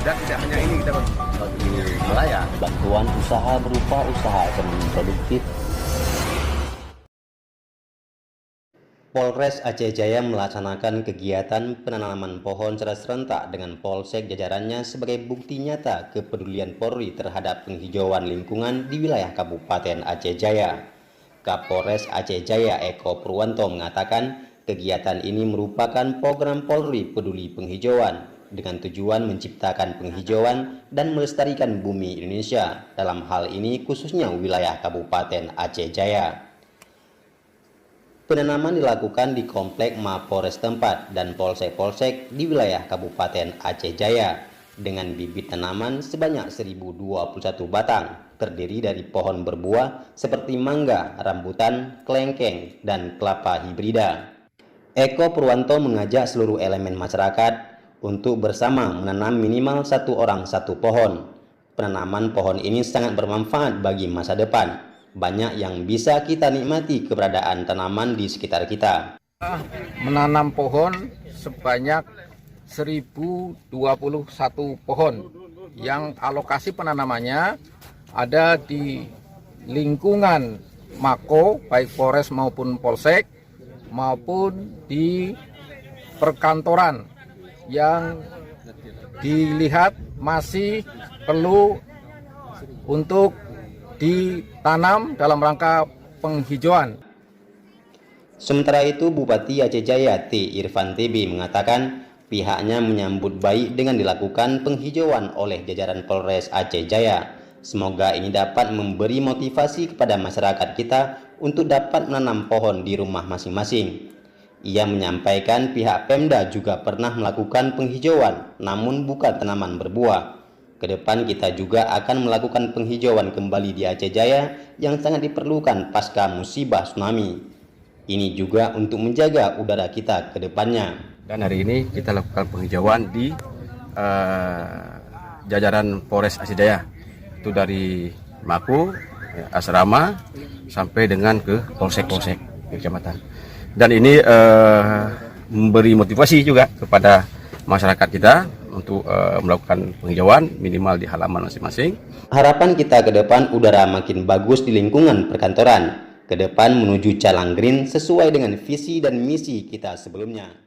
Tidak hanya ini kita bagi nelayan. Bantuan usaha berupa usaha ekonomi produktif. Polres Aceh Jaya melaksanakan kegiatan penanaman pohon secara serentak dengan polsek jajarannya sebagai bukti nyata kepedulian Polri terhadap penghijauan lingkungan di wilayah Kabupaten Aceh Jaya. Kapolres Aceh Jaya Eko Purwanto mengatakan kegiatan ini merupakan program Polri Peduli Penghijauan dengan tujuan menciptakan penghijauan dan melestarikan bumi Indonesia, dalam hal ini khususnya wilayah Kabupaten Aceh Jaya. Penanaman dilakukan di komplek Mapores tempat dan polsek-polsek di wilayah Kabupaten Aceh Jaya dengan bibit tanaman sebanyak 1021 batang, terdiri dari pohon berbuah seperti mangga, rambutan, kelengkeng, dan kelapa hibrida. Eko Purwanto mengajak seluruh elemen masyarakat untuk bersama menanam minimal satu orang satu pohon. Penanaman pohon ini sangat bermanfaat bagi masa depan. Banyak yang bisa kita nikmati keberadaan tanaman di sekitar kita. menanam pohon sebanyak 1021 pohon yang alokasi penanamannya ada di lingkungan Mako, baik Polres maupun Polsek, maupun di perkantoran yang dilihat masih perlu untuk ditanam dalam rangka penghijauan. Sementara itu, Bupati Aceh Jaya T. Irfan TB mengatakan pihaknya menyambut baik dengan dilakukan penghijauan oleh jajaran Polres Aceh Jaya. Semoga ini dapat memberi motivasi kepada masyarakat kita untuk dapat menanam pohon di rumah masing-masing. Ia menyampaikan pihak Pemda juga pernah melakukan penghijauan, namun bukan tanaman berbuah. Kedepan kita juga akan melakukan penghijauan kembali di Aceh Jaya yang sangat diperlukan pasca musibah tsunami. Ini juga untuk menjaga udara kita ke depannya. Dan hari ini kita lakukan penghijauan di jajaran Polres Aceh Jaya. Itu dari Mako, Asrama, sampai dengan ke polsek-polsek kecamatan. Dan ini memberi motivasi juga kepada masyarakat kita untuk melakukan penghijauan minimal di halaman masing-masing. Harapan kita ke depan udara makin bagus di lingkungan perkantoran. Ke depan menuju Calang Green sesuai dengan visi dan misi kita sebelumnya.